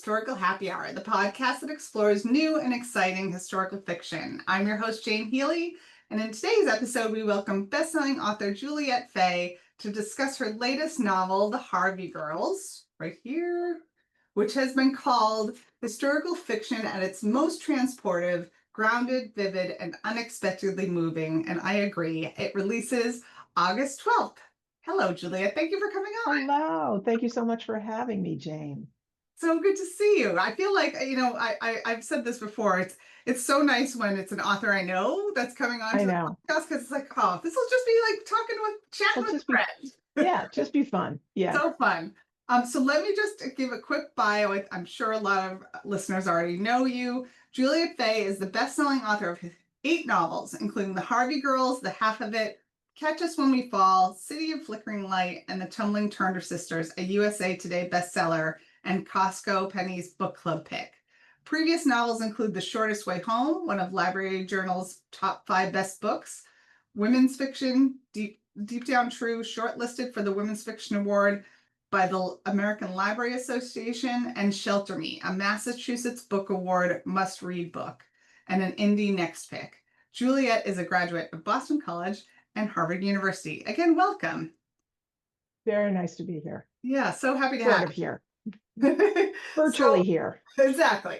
Historical Happy Hour, the podcast that explores new and exciting historical fiction. I'm your host, Jane Healey, and in today's episode, we welcome bestselling author Juliette Fay to discuss her latest novel, The Harvey Girls, right here, which has been called historical fiction at its most transportive, grounded, vivid, and unexpectedly moving. And I agree. It releases August 12th. Hello, Juliette. Thank you for coming on. Hello. Thank you so much for having me, Jane. So good to see you. I feel like, I've said this before. It's so nice when it's an author I know that's coming on I to the know. podcast because it's like, oh, this will just be like chatting It'll with just a be, friend. just be fun. Yeah. So fun. So let me just give a quick bio. I'm sure a lot of listeners already know you. Juliette Fay is the best-selling author of 8 novels, including The Harvey Girls, The Half of It, Catch Us When We Fall, City of Flickering Light, and The Tumbling Turner Sisters, a USA Today bestseller and Costco Penny's book club pick. Previous novels include The Shortest Way Home, one of Library Journal's top 5 best books, women's fiction, Deep Down True, shortlisted for the Women's Fiction Award by the American Library Association, and Shelter Me, a Massachusetts Book Award must-read book, and an Indie Next Pick. Juliette is a graduate of Boston College and Harvard University. Again, welcome. Very nice to be here. Yeah, so happy to Sort have of here. you. Virtually here. Exactly.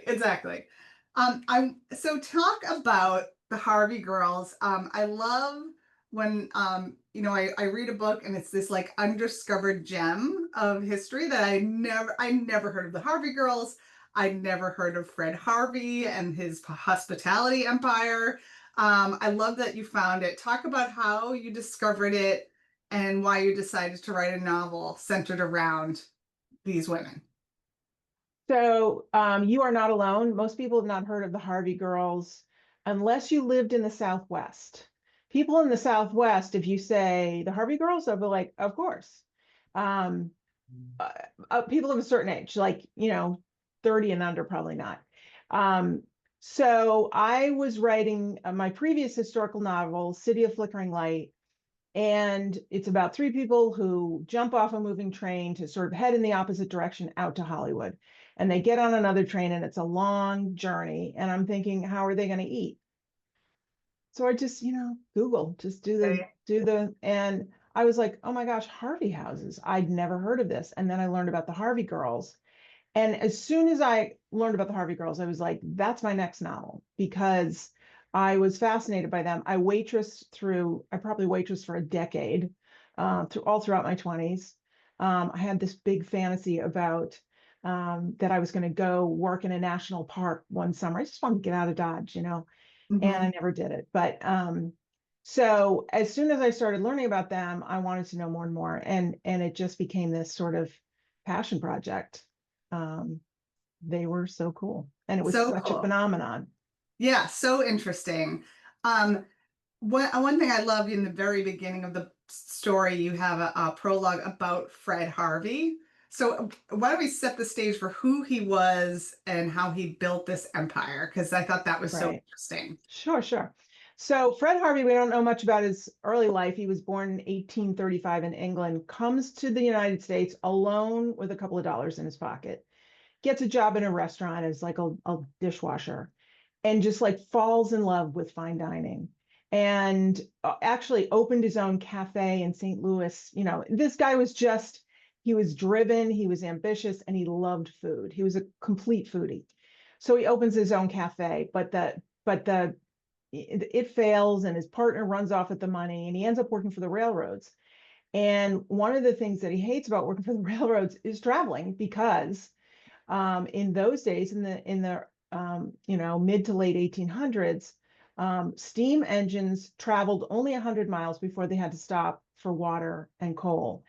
So talk about the Harvey Girls. I love when I read a book and it's this like undiscovered gem of history that I never heard of the Harvey Girls. I'd never heard of Fred Harvey and his hospitality empire. I love that you found it. Talk about how you discovered it and why you decided to write a novel centered around these women. So you are not alone. Most people have not heard of the Harvey Girls unless you lived in the Southwest. People in the Southwest, if you say the Harvey Girls, they'll be like, of course. People of a certain age, like, 30 and under, probably not. So I was writing my previous historical novel, City of Flickering Light, and it's about 3 people who jump off a moving train to sort of head in the opposite direction out to Hollywood. And they get on another train and it's a long journey. And I'm thinking, how are they going to eat? So I just, Google, just and I was like, oh my gosh, Harvey Houses. I'd never heard of this. And then I learned about the Harvey Girls. And as soon as I learned about the Harvey Girls, I was like, that's my next novel, because I was fascinated by them. I probably waitressed for a decade, all throughout my 20s. I had this big fantasy about that I was going to go work in a national park one summer. I just wanted to get out of Dodge, Mm-hmm. and I never did it. But so as soon as I started learning about them, I wanted to know more and more. And it just became this sort of passion project. They were so cool. And it was So such a cool. phenomenon. Yeah, so interesting. One thing I love in the very beginning of the story, you have a prologue about Fred Harvey. So why don't we set the stage for who he was and how he built this empire? Because I thought that was so Right. interesting. Sure. So Fred Harvey, we don't know much about his early life. He was born in 1835 in England, comes to the United States alone with a couple of dollars in his pocket, gets a job in a restaurant as like a dishwasher, and just like falls in love with fine dining, and actually opened his own cafe in St. Louis. This guy was he was driven, he was ambitious, and he loved food. He was a complete foodie. So he opens his own cafe, but it fails, and his partner runs off with the money, and he ends up working for the railroads. And one of the things that he hates about working for the railroads is traveling, because in those days, in the mid to late 1800s, steam engines traveled only 100 miles before they had to stop for water and coal.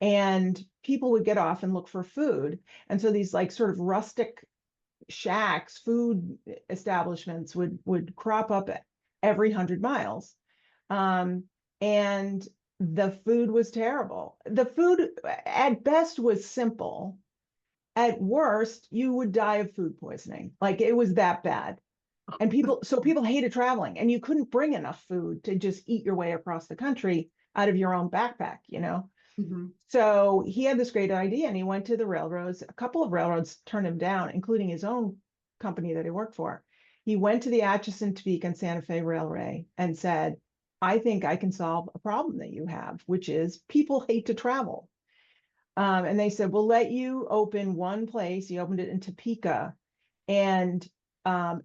And people would get off and look for food. And so these like sort of rustic shacks, food establishments would crop up every 100 miles. And the food was terrible. The food at best was simple. At worst, you would die of food poisoning. Like, it was that bad. And people hated traveling, and you couldn't bring enough food to just eat your way across the country out of your own backpack. Mhm. So he had this great idea and he went to the railroads. A couple of railroads turned him down, including his own company that he worked for. He went to the Atchison, Topeka, and Santa Fe Railway and said, I think I can solve a problem that you have, which is people hate to travel. And they said, we'll let you open one place. He opened it in Topeka. And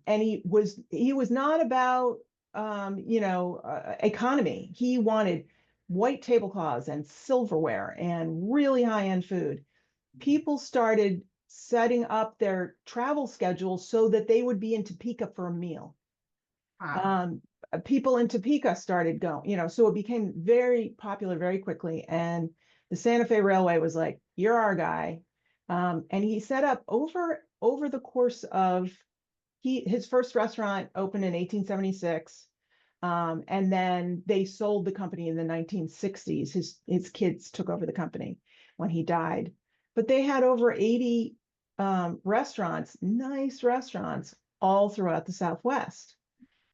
he was not about economy. He wanted white tablecloths and silverware and really high-end food. People started setting up their travel schedules so that they would be in Topeka for a meal. Wow. um, People in Topeka started going, so it became very popular very quickly. And the Santa Fe Railway was like, you're our guy. And he set up over the course of his first restaurant opened in 1876. And then they sold the company in the 1960s. His kids took over the company when he died. But they had over 80 restaurants, nice restaurants, all throughout the Southwest.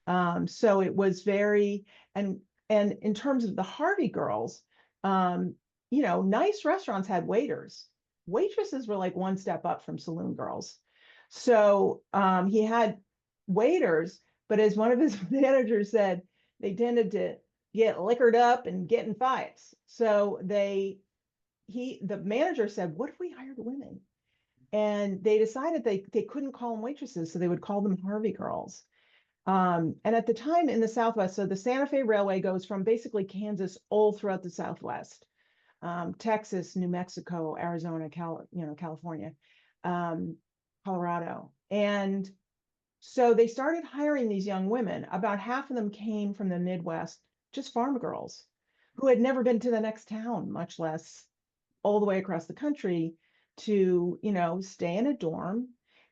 So it was very, and in terms of the Harvey Girls, nice restaurants had waiters. Waitresses were like one step up from saloon girls. So he had waiters, but as one of his managers said, they tended to get liquored up and get in fights. So the manager said, what if we hired women? And they decided they couldn't call them waitresses, so they would call them Harvey Girls. And at the time in the Southwest, so the Santa Fe Railway goes from basically Kansas all throughout the Southwest, Texas, New Mexico, Arizona, California, um, Colorado. And so they started hiring these young women. About half of them came from the Midwest, just farm girls who had never been to the next town, much less all the way across the country to, stay in a dorm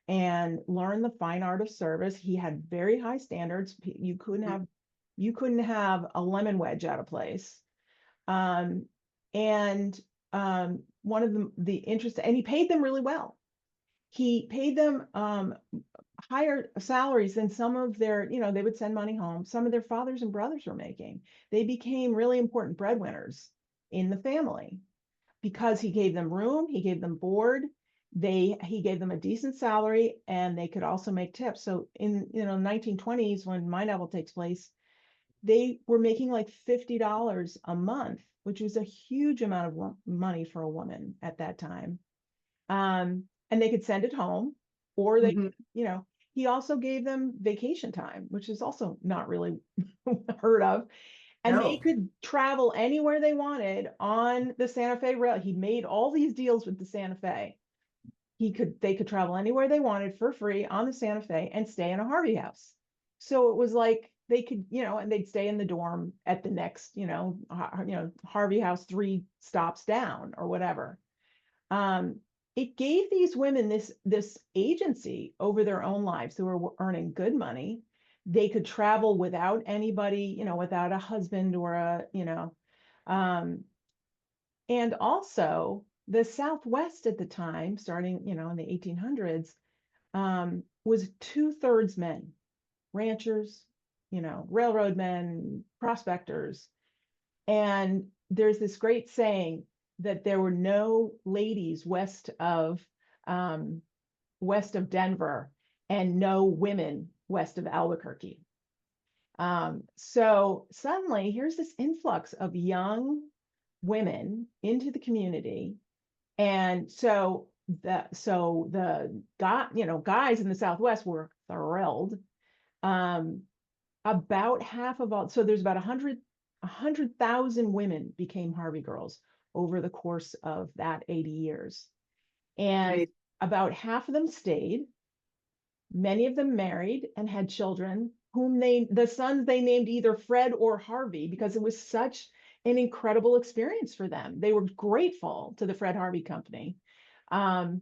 and learn the fine art of service. He had very high standards. You couldn't have a lemon wedge out of place. Um, and one of the interest, and he paid them really well. He paid them higher salaries than some of their, they would send money home. Some of their fathers and brothers were making. They became really important breadwinners in the family because he gave them room, he gave them board, he gave them a decent salary, and they could also make tips. So in 1920s, when my novel takes place, they were making like $50 a month, which was a huge amount of money for a woman at that time. And they could send it home, or they, Mhm. he also gave them vacation time, which is also not really heard of. And they No. could travel anywhere they wanted on the Santa Fe Rail. He made all these deals with the Santa Fe. They could travel anywhere they wanted for free on the Santa Fe and stay in a Harvey house. So it was like they could, and they'd stay in the dorm at the next, Harvey house 3 stops down or whatever. Um, it gave these women this agency over their own lives. They were earning good money. They could travel without anybody, without a husband or and also the Southwest at the time, starting, in the 1800s, was 2/3 men, ranchers, railroad men, prospectors. And there's this great saying that there were no ladies west of Denver and no women west of Albuquerque. So suddenly here's this influx of young women into the community. And the guys in the Southwest were thrilled. Um, about half of all, so there's about 100,000 women became Harvey Girls over the course of that 80 years. And Amazing. about half of them stayed. Many of them married and had children, the sons they named either Fred or Harvey, because it was such an incredible experience for them. They were grateful to the Fred Harvey Company. Um,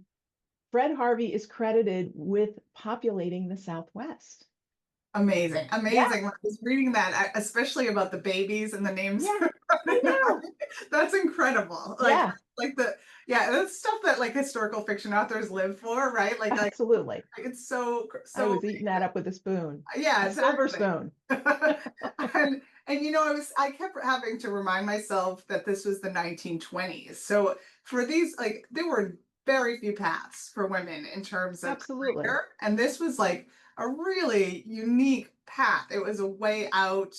Fred Harvey is credited with populating the Southwest. Amazing. Yeah, Amazing. When I was reading that, especially about the babies and the names. yeah, I know. That's incredible. Yeah, Yeah, that's stuff that like historical fiction authors live for, right? absolutely. It's so, I so was eating that up with a spoon, a yeah, silver exactly. spoon. And And I kept having to remind myself that this was the 1920s. So for these, like, there were very few paths for women in terms of Absolutely. career. And this was like a really unique path. It was a way out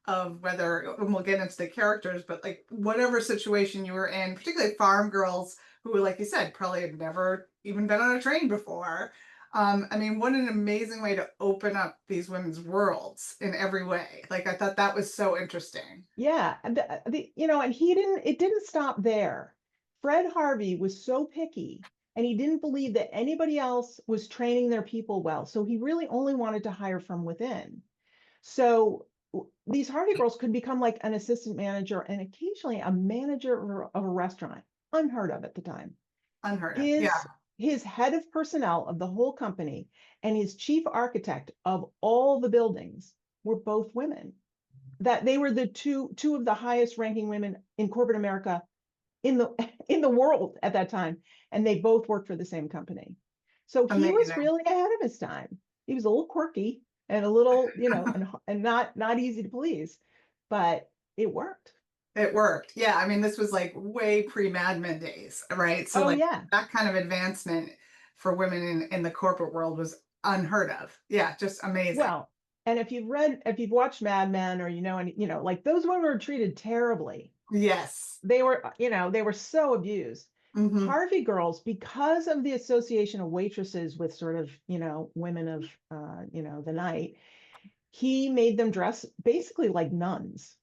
of whether, and we'll get into the characters, but like whatever situation you were in, particularly farm girls who, like you said, probably had never even been on a train before. I mean, what an amazing way to open up these women's worlds in every way. Like, I thought that was so interesting. Yeah, and and it didn't stop there. Fred Harvey was so picky and he didn't believe that anybody else was training their people well. So he really only wanted to hire from within. So these Harvey girls could become like an assistant manager and occasionally a manager of a restaurant, unheard of at the time. Unheard of. Yeah. His head of personnel of the whole company and his chief architect of all the buildings were both women. That they were the two of the highest ranking women in corporate America in the in the world at that time, and they both worked for the same company. So he was Amazing. really ahead of his time. He was a little quirky and a little, and not easy to please, but it worked. It worked. Yeah. I mean, this was like way pre Mad Men days, right? So, Oh like, yeah. that kind of advancement for women in the corporate world was unheard of. Yeah. Just amazing. Well, and if you've watched Mad Men or like those women were treated terribly. Yes. They were so abused. Hmm. Harvey Girls, because of the association of waitresses with sort of, women of, the night, he made them dress basically like nuns.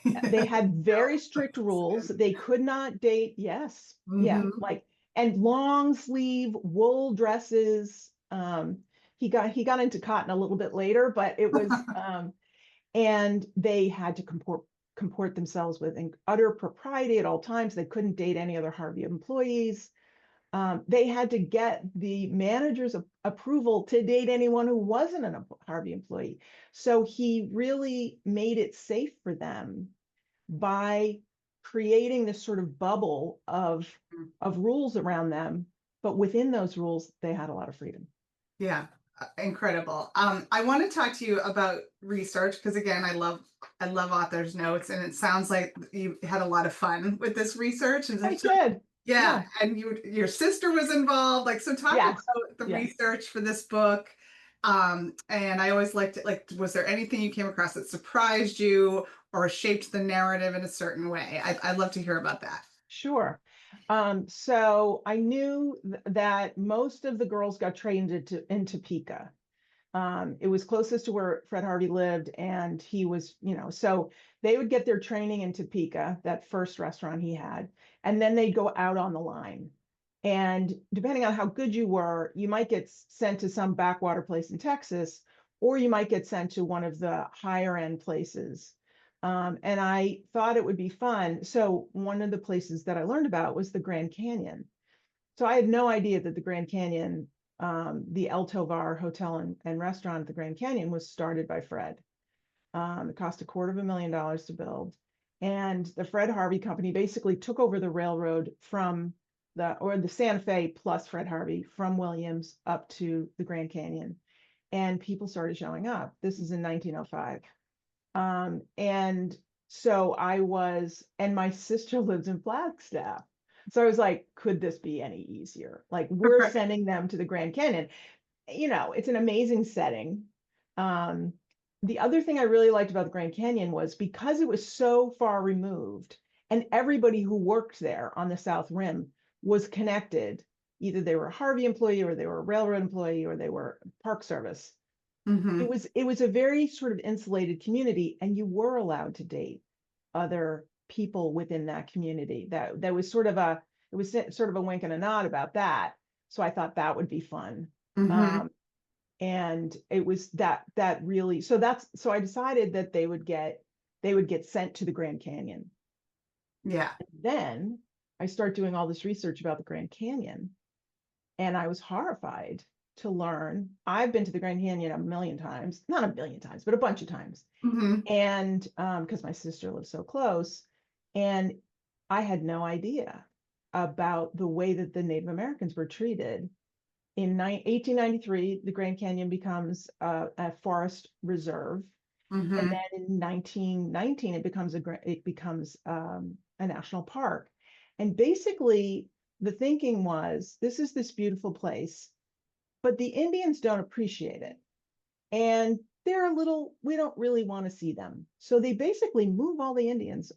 They had very strict rules. They could not date. Yes. Yeah. Hmm. Like, and long sleeve wool dresses. He got into cotton a little bit later, but it was, and they had to comport themselves with utter propriety at all times. They couldn't date any other Harvey employees. They had to get the manager's approval to date anyone who wasn't a Harvey employee. So he really made it safe for them by creating this sort of bubble of rules around them. But within those rules, they had a lot of freedom. Yeah, incredible. I want to talk to you about research because again, I love authors' notes, and it sounds like you had a lot of fun with this research. And I so, did. yeah, Yeah. and your sister was involved. Like, so talk Yes. about the Yes. research for this book. And I always liked it. Like, was there anything you came across that surprised you or shaped the narrative in a certain way? I'd love to hear about that. Sure. So I knew that most of the girls got trained in Topeka. It was closest to where Fred Harvey lived, and he was, so they would get their training in Topeka, that first restaurant he had, and then they'd go out on the line. And depending on how good you were, you might get sent to some backwater place in Texas, or you might get sent to one of the higher end places. And I thought it would be fun. So one of the places that I learned about was the Grand Canyon. So I had no idea that the Grand Canyon, the El Tovar Hotel and Restaurant at the Grand Canyon was started by Fred. It cost $250,000 to build. And the Fred Harvey Company basically took over the railroad the Santa Fe plus Fred Harvey from Williams up to the Grand Canyon. And people started showing up. This is in 1905. And so and my sister lives in Flagstaff. So I was like, could this be any easier? Like, we're sending them to the Grand Canyon. It's an amazing setting. Um, the other thing I really liked about the Grand Canyon was because it was so far removed and everybody who worked there on the South Rim was connected. Either they were a Harvey employee or they were a railroad employee or they were Park Service. Hmm. It was a very sort of insulated community, and you were allowed to date other people within that community. That was sort of a wink and a nod about that. So I thought that would be fun. Hmm. Um, and it was that really, so I decided that they would get sent to the Grand Canyon. Yeah. Then I start doing all this research about the Grand Canyon, and I was horrified to learn I've been to the Grand Canyon a million times, not a million times, but a bunch of times. Hmm. And because my sister lives so close, and I had no idea about the way that the Native Americans were treated. In 1893, the Grand Canyon becomes a forest reserve, And Hmm. then in 1919, it becomes a national park. And basically, the thinking was, this is this beautiful place, but the Indians don't appreciate it. And they're a little, we don't really want to see them. So they basically move all the Indians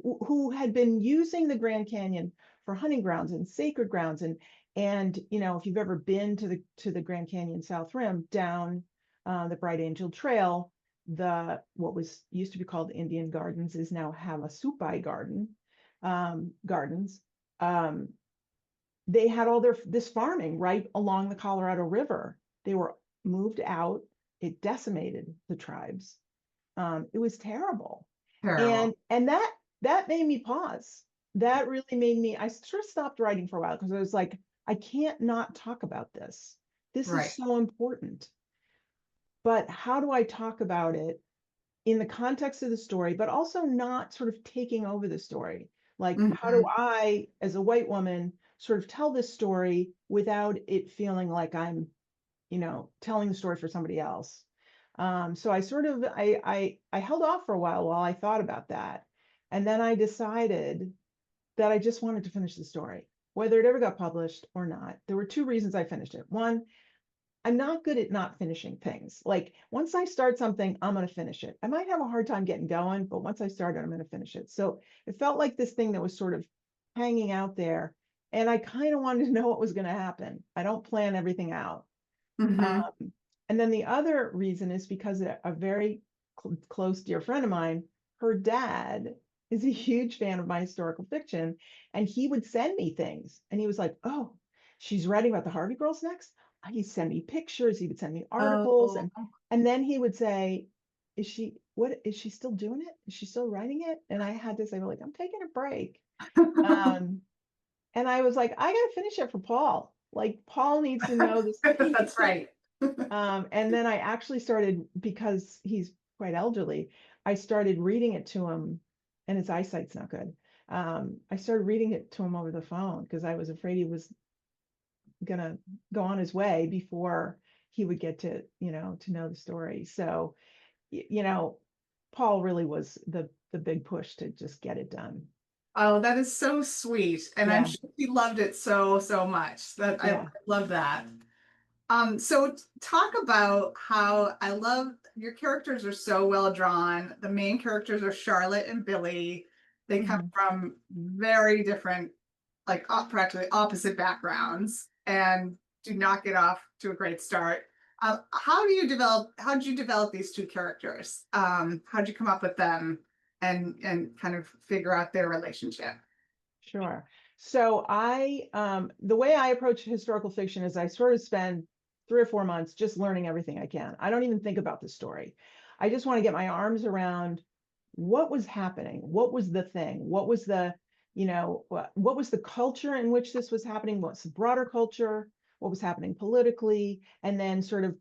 who had been using the Grand Canyon for hunting grounds and sacred grounds. And if you've ever been to the Grand Canyon South Rim down the Bright Angel Trail, what was used to be called Indian Gardens is now Havasupai Gardens. Um, they had all this farming right along the Colorado River. They were moved out. It decimated the tribes. It was terrible, Terrible. and that made me pause. That really made me. I sort of stopped writing for a while because I was like, I can't not talk about this. This is Right. so important. But how do I talk about it in the context of the story, but also not sort of taking over the story? Like, how do Hmm. I, as a white woman, sort of tell this story without it feeling like I'm, telling the story for somebody else? So I sort of I held off for a while I thought about that, and then I decided that I just wanted to finish the story, whether it ever got published or not. There were two reasons I finished it. One, I'm not good at not finishing things. Like once I start something, I'm going to finish it. I might have a hard time getting going, but once I start it, I'm going to finish it. So it felt like this thing that was sort of hanging out there. And I kind of wanted to know what was going to happen. I don't plan everything out. Hmm. Um, and then the other reason is because a very close dear friend of mine, her dad is a huge fan of my historical fiction, and he would send me things. And he was like, "Oh, she's writing about the Harvey Girls next." He'd send me pictures. He would send me articles, Oh. and then he would say, is she still doing it? Is she still writing it?" And I had to say, "Well, like, I'm taking a break." Um, and I was like, "I gotta finish it for Paul. Like, Paul needs to know this That's piece." right. And then I actually started, because he's quite elderly, I started reading it to him, and his eyesight's not good. I started reading it to him over the phone because I was afraid he was gonna go on his way before he would get to know the story. So, you know, Paul really was the big push to just get it done. Oh, that is so sweet. And I'm Yeah, sure he loved it so, so much. That I yeah. love that. So talk about how I love your characters are so well drawn. The main characters are Charlotte and Billy. They come Mhm. from very different, like practically opposite backgrounds and do not get off to a great start. How did you develop these two characters? How did you come up with them and kind of figure out their relationship? Sure. So the way I approach historical fiction is I sort of spend 3 or 4 months just learning everything I can. I don't even think about the story. I just want to get my arms around what was happening, what was the thing, what was the culture in which this was happening, what's the broader culture, what was happening politically, and then sort of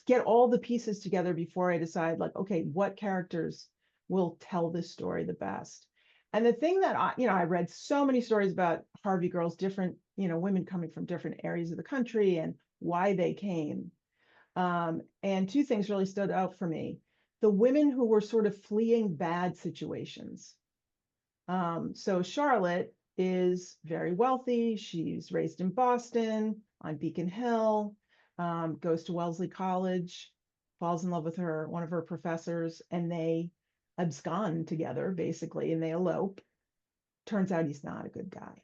get all the pieces together before I decide, like, okay, what characters will tell this story the best. And the thing that I read so many stories about Harvey Girls, different, women coming from different areas of the country and why they came. And two things really stood out for me. The women who were sort of fleeing bad situations. So Charlotte is very wealthy. She's raised in Boston on Beacon Hill, goes to Wellesley College, falls in love with one of her professors, and they abscond together, basically, and they elope. Turns out he's not a good guy.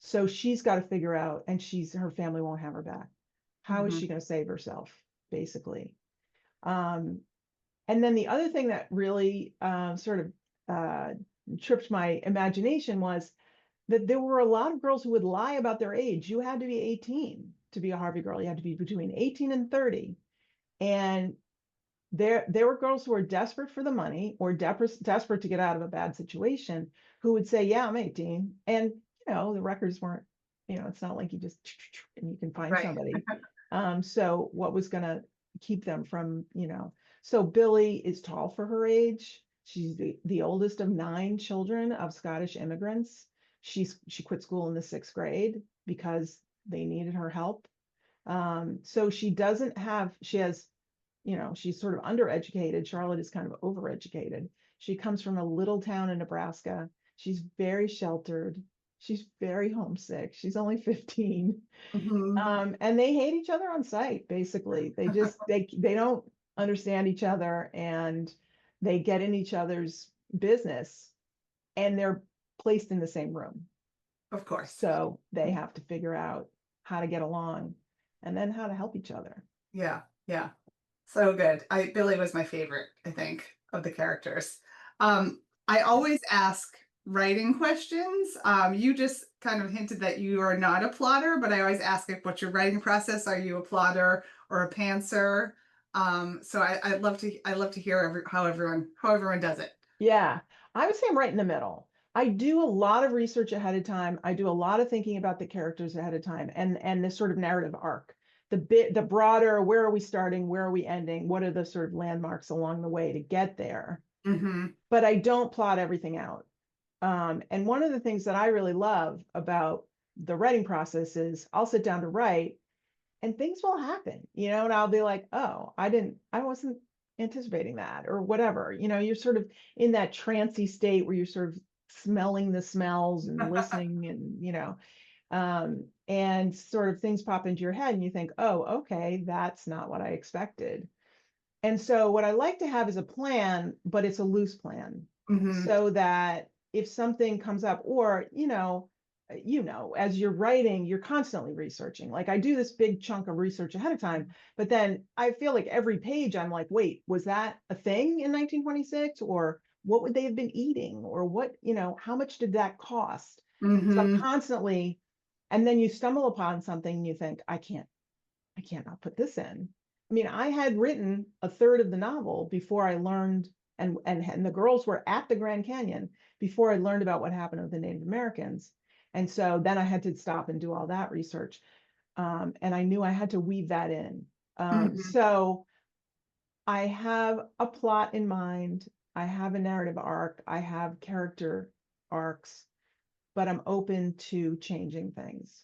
So she's got to figure out, and her family won't have her back. How is Mhm. she going to save herself, basically? Um, and then the other thing that really sort of uh, tripped my imagination was that there were a lot of girls who would lie about their age. You had to be 18 to be a Harvey girl. You had to be between 18 and 30. And there were girls who were desperate for the money or desperate to get out of a bad situation who would say, "Yeah, I'm 18." And, the records weren't, it's not like you just, and you can find Right. somebody. So what was going to keep them from, so Billy is tall for her age. She's the oldest of 9 children of Scottish immigrants. She quit school in the 6th grade because they needed her help. So she has she's sort of undereducated. Charlotte is kind of overeducated. She comes from a little town in Nebraska. She's very sheltered. She's very homesick. She's only 15. Mhm. And they hate each other on sight, basically. They don't understand each other, and they get in each other's business, and they're placed in the same room. Of course. So they have to figure out how to get along and then how to help each other. Yeah, yeah. So good. Billy was my favorite, I think, of the characters. I always ask writing questions. You just kind of hinted that you are not a plotter, but I always ask like, what's your writing process? Are you a plotter or a pantser? So I'd love to hear how everyone does it. Yeah, I would say I'm right in the middle. I do a lot of research ahead of time. I do a lot of thinking about the characters ahead of time, and this sort of narrative arc. The broader, where are we starting? Where are we ending? What are the sort of landmarks along the way to get there? Hmm. But I don't plot everything out. And one of the things that I really love about the writing process is I'll sit down to write, and things will happen, and I'll be like, oh, I wasn't anticipating that, or whatever. You're sort of in that trancy state where you're sort of smelling the smells and listening, and and sort of things pop into your head and you think, oh, okay, that's not what I expected. And so what I like to have is a plan, but it's a loose plan, Hmm. so that if something comes up, or as you're writing, you're constantly researching. Like, I do this big chunk of research ahead of time, but then I feel like every page I'm like, wait, was that a thing in 1926? Or what would they have been eating? Or what, how much did that cost? So I'm Hmm. constantly, and then you stumble upon something and you think, I can't not put this in. I mean, I had written a third of the novel before I learned, and the girls were at the Grand Canyon before I learned about what happened with the Native Americans. And so then I had to stop and do all that research. And I knew I had to weave that in. Hmm. So I have a plot in mind. I have a narrative arc. I have character arcs, but I'm open to changing things.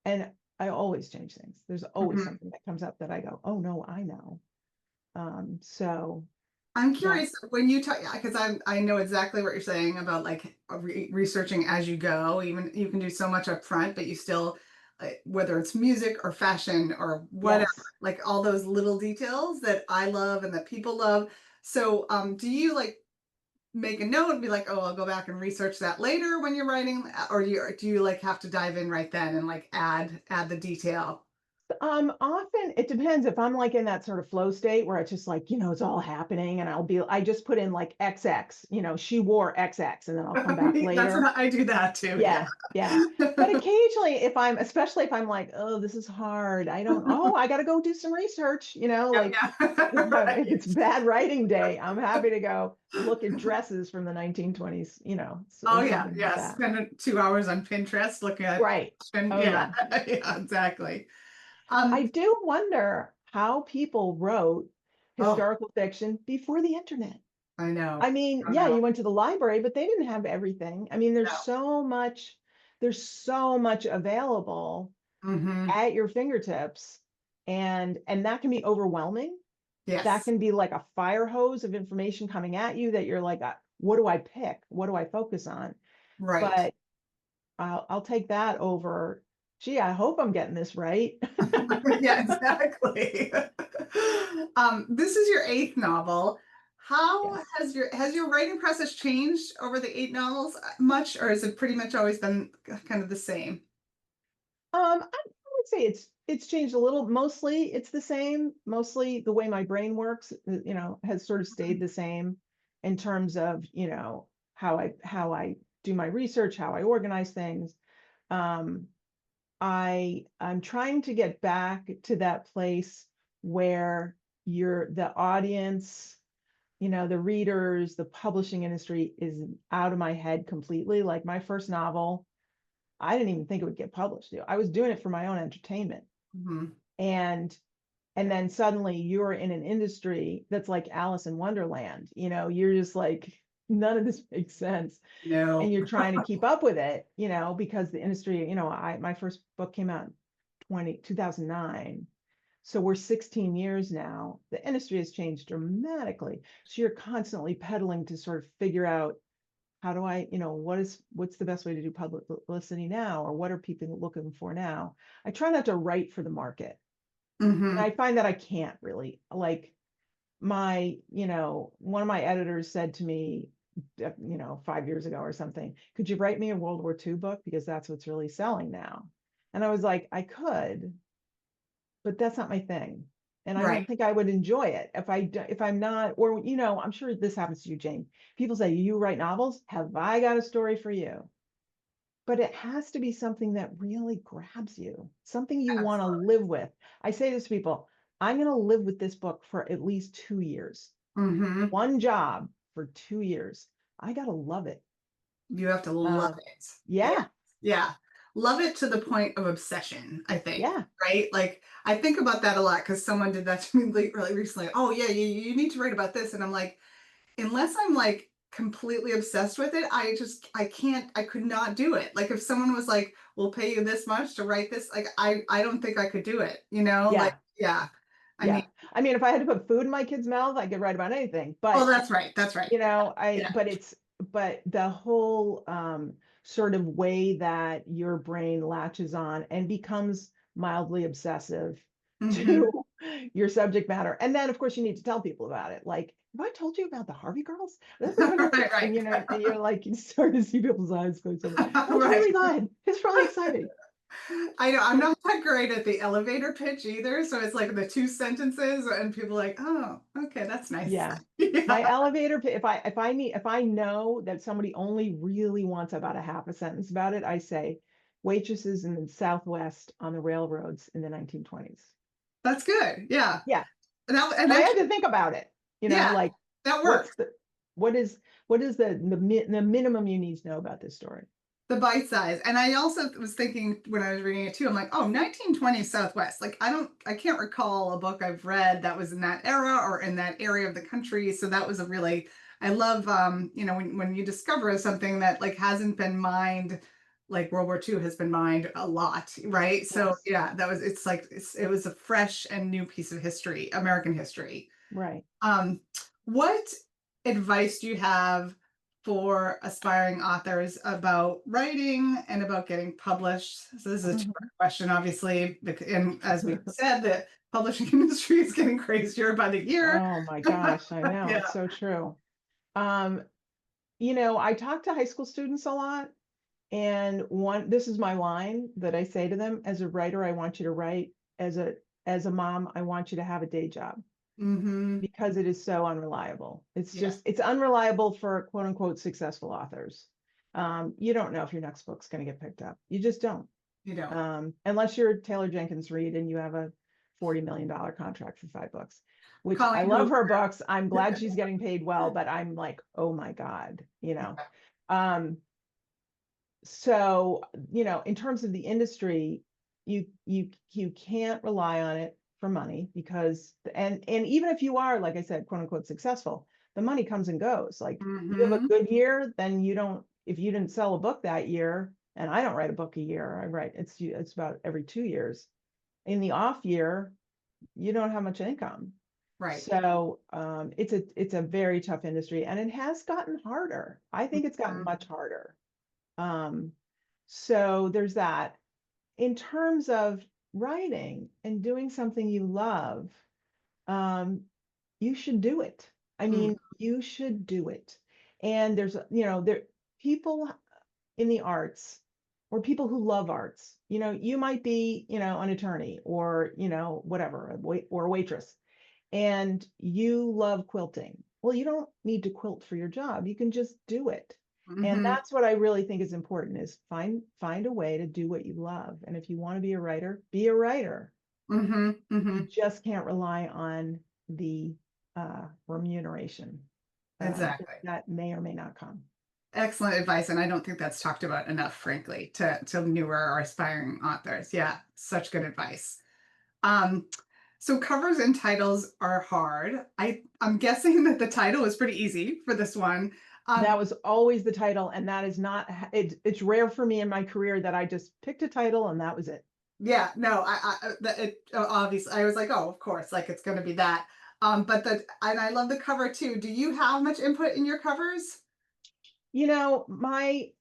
And I always change things. There's always Hmm. something that comes up that I go, oh no, I know. So I'm that, curious when you talk, because I know exactly what you're saying about like researching as you go. Even you can do so much up front, but you still, whether it's music or fashion or whatever, yes. like all those little details that I love and that people love. So, do you like make a note and be like, oh, I'll go back and research that later when you're writing, or do you like have to dive in right then and like add the detail? Often it depends if I'm like in that sort of flow state where it's just like, it's all happening, and I just put in like XX, she wore XX, and then I'll come back That's later. what I do that too. Yeah. Yeah, yeah. But occasionally, especially if I'm like, oh, this is hard, I got to go do some research, Yeah, like yeah. if it's Right. bad writing day, I'm happy to go look at dresses from the 1920s, Oh or yeah, something like yeah. that. Spend 2 hours on Pinterest looking at Right. fashion. Oh, Yeah, yeah. yeah, exactly. I Um, do wonder how people wrote oh, historical fiction before the internet. I know. I mean, I yeah, know. you went to the library, but they didn't have everything. I mean, No. there's so much available Mm-hmm. at your fingertips, and that can be overwhelming. That Yes. can be like a fire hose of information coming at you that you're like, what do I pick? What do I focus on? Right. But I'll take that over, gee, I hope I'm getting this right. Yeah, exactly. This is your eighth novel. How Yes. has your writing process changed over the eight novels much, or has it pretty much always been kind of the same? I would say it's changed a little. Mostly it's the same. Mostly the way my brain works, has sort of stayed the same in terms of, how I do my research, how I organize things. Um, I'm trying to get back to that place where the audience, the readers, the publishing industry is out of my head completely. Like my first novel, I didn't even think it would get published. I was doing it for my own entertainment. Hmm. And then suddenly you're in an industry that's like Alice in Wonderland. You're just like, none of this makes sense. And No. you're trying to keep up with it, because the industry, my first book came out in 2009. So we're 16 years now. The industry has changed dramatically. So you're constantly pedaling to sort of figure out, how do I, what's the best way to do public publicity now? Or what are people looking for now? I try not to write for the market. And Mm-hmm. I find that I can't really, like, one of my editors said to me, 5 years ago or something, could you write me a World War II book? Because that's what's really selling now. And I was like, I could, but that's not my thing. And I Right. don't think I would enjoy it if I'm not, or, I'm sure this happens to you, Jane. People say, you write novels? Have I got a story for you? But it has to be something that really grabs you, something you want to Absolutely. live with. I say this to people, I'm going to live with this book for at least 2 years, Mm-hmm. one job for 2 years. I got to love it. You have to love Uh, it. Yeah. yeah, Yeah. Love it to the point of obsession, I think. yeah, Right. Like I think about that a lot because someone did that to me really recently. Oh yeah, you need to write about this. And I'm like, unless I'm like completely obsessed with it, I can't, I could not do it. Like if someone was like, we'll pay you this much to write this, like I don't think I could do it, Like, yeah, yeah. I mean, yeah. I mean, if I had to put food in my kid's mouth, I could write about anything. oh, But that's right. That's right. Yeah. but the whole sort of way that your brain latches on and becomes mildly obsessive Hmm. to your subject matter. And then of course you need to tell people about it. Like, have I told you about the Harvey Girls? Right, right. And and you're like, you start to see people's eyes go so, oh, it's Right. really good. It's really exciting. I know I'm not that great at the elevator pitch either. So it's like the two sentences and people are like, oh, okay, that's nice. Yeah. My Yeah. elevator, if I know that somebody only really wants about a half a sentence about it, I say waitresses in the Southwest on the railroads in the 1920s. That's good. Yeah. Yeah. And But I had actually, to think about it, yeah, like that what's works. the what is the minimum you need to know about this story? The bite size. And I also was thinking when I was reading it too, I'm like, oh, 1920 Southwest. Like I can't recall a book I've read that was in that era or in that area of the country. So that was a really, I love, when you discover something that like hasn't been mined, like World War II has been mined a lot, right? So Yes. yeah, it was a fresh and new piece of history, American history. Right. What advice do you have for aspiring authors about writing and about getting published? So this is a two-part Mhm. question, obviously, and as we said, the publishing industry is getting crazier by the year. Oh my gosh, I know. Yeah. It's so true. Um, I talk to high school students a lot. And this is my line that I say to them: as a writer, I want you to write. As a mom, I want you to have a day job, Mm-hmm. because it is so unreliable. Yeah. It's unreliable for quote unquote successful authors. You don't know if your next book's going to get picked up. You just don't. You don't. Unless you're Taylor Jenkins Reid and you have a $40 million contract for 5 books, which I Colleen love Hoover. her books. I'm glad she's getting paid well, but I'm like, oh my God. Um, so in terms of the industry, you can't rely on it for money, because and even if you are, like I said, quote unquote successful, the money comes and goes. Like, you have a Mm-hmm. good year, then you don't, if you didn't sell a book that year, and I don't write a book a year, I write, it's about every 2 years. In the off year, you don't have much income. Right. So it's a very tough industry, and it has gotten harder. I think it's gotten Mhm. much harder. um, so there's that. In terms of writing and doing something you love, um, you should do it. I Mhm. mean, you should do it. And there people in the arts, or people who love arts. You might be, an attorney, or, whatever, or a waitress, and you love quilting. Well, you don't need to quilt for your job. You can just do it. And Mhm. that's what I really think is important, is find a way to do what you love. And if you want to be a writer, be a writer. Mhm. You Mhm. just can't rely on the remuneration. Exactly. That may or may not come. Excellent advice, and I don't think that's talked about enough, frankly, to newer or aspiring authors. Yeah, such good advice. Um, so covers and titles are hard. I'm guessing that the title is pretty easy for this one. That Um, was always the title, and that is not it's rare for me in my career that I just picked a title and that was it. Yeah, no, obviously, I was like, oh, of course, like it's going to be that. And I love the cover too. Do you have much input in your covers? You know, my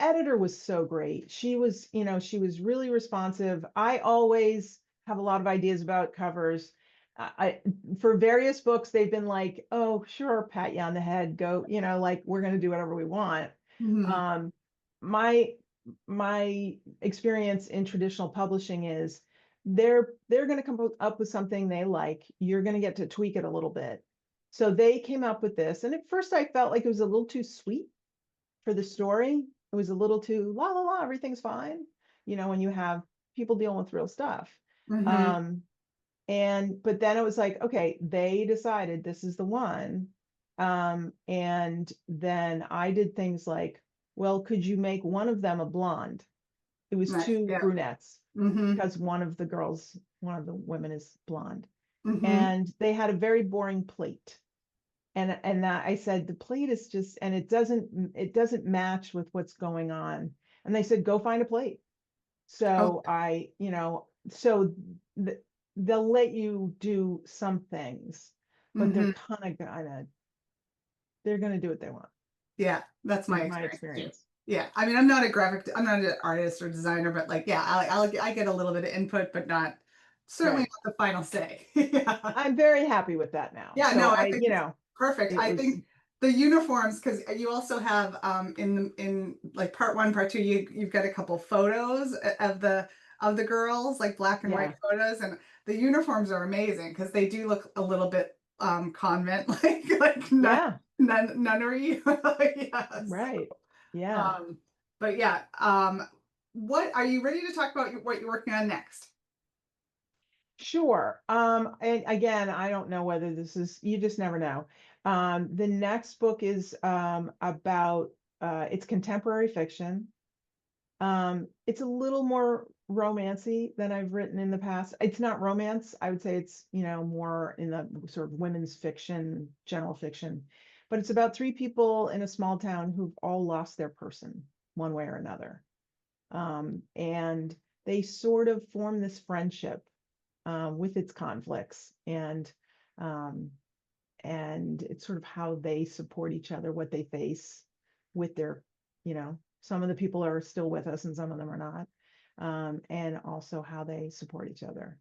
editor was so great. She was, she was really responsive. I always have a lot of ideas about covers. I for various books, they've been like, "Oh, sure, pat you on the head, go, like we're going to do whatever we want." Hmm. Um, my my experience in traditional publishing is they're going to come up with something they like. You're going to get to tweak it a little bit. So they came up with this, and at first I felt like it was a little too sweet for the story. It was a little too la la la, everything's fine, when you have people dealing with real stuff. Hmm. Um, but then it was like, okay, they decided this is the one. And then I did things like, well, could you make one of them a blonde? It was Nice. two Yeah. brunettes Hmm. because one of the women is blonde. Hmm. And they had a very boring plate. And that I said the plate is just, and it doesn't match with what's going on. And they said, go find a plate. Oh, So so th- they'll let you do some things, but hmm. they're gonna do what they want, Yeah, that's my is my experience too. experience. Yeah, I mean, I'm not an artist or designer, but like, yeah, I get a little bit of input, but not certainly Right. not the final say. Yeah. I'm very happy with that now. Yeah, So no, I think it's perfect. it I was, think the uniforms, because you also have in like part one, part two, you've got a couple photos of the girls, like black and white yeah, photos, and the uniforms are amazing because they do look a little bit convent like yeah, nunnery. Yes. right. Yeah. Um, but yeah, what are you ready to talk about what you're working on next? Sure. And again, I don't know whether you just never know. The next book is about it's contemporary fiction. It's a little more romancy than I've written in the past. It's not romance. I would say it's, more in the sort of women's fiction, general fiction. But it's about three people in a small town who've all lost their person one way or another. And they sort of form this friendship with its conflicts, um, and it's sort of how they support each other, what they face with their, some of the people are still with us and some of them are not, and also how they support each other.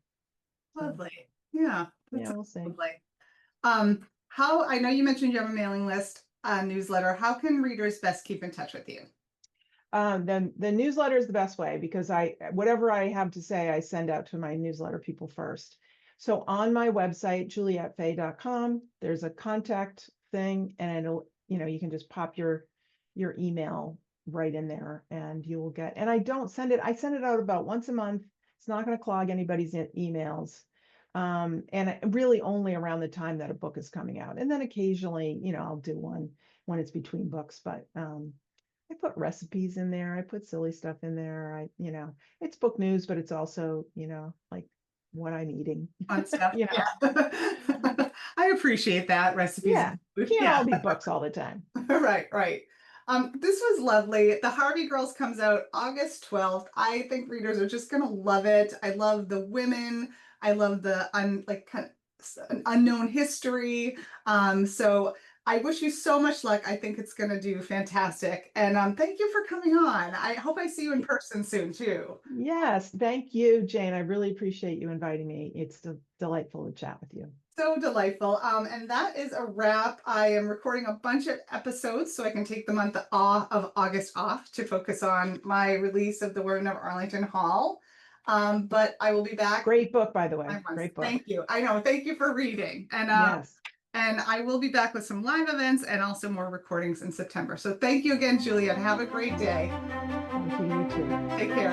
So Lovely. Yeah, yeah, that's we'll see. lovely. How I know you mentioned you have a mailing list, newsletter. How can readers best keep in touch with you? Then the newsletter is the best way because whatever I have to say, I send out to my newsletter people first. So on my website, juliettefay.com, there's a contact thing, and you can just pop your email right in there and you will get, and I send it out about once a month. It's not going to clog anybody's emails. Really only around the time that a book is coming out. And then occasionally, I'll do one when it's between books, but I put recipes in there. I put silly stuff in there. It's book news, but it's also, like what I'm eating. On stuff. you know, Yeah. I appreciate that. Recipes and yeah, food. can't Yeah. all be books all the time. Right, right. This was lovely. The Harvey Girls comes out August 12th. I think readers are just gonna love it. I love the women. I love the kind of an unknown history. So I wish you so much luck. I think it's gonna do fantastic. And thank you for coming on. I hope I see you in person soon too. Yes, thank you, Jane. I really appreciate you inviting me. It's delightful to chat with you. So delightful. And that is a wrap. I am recording a bunch of episodes so I can take the month of August off to focus on my release of The Women of Arlington Hall. But I will be back. Great book, by the way. Great book. Thank you. I know. Thank you for reading. Yes. And I will be back with some live events and also more recordings in September. So thank you again, Juliette. Have a great day. Thank you, you too. Take care.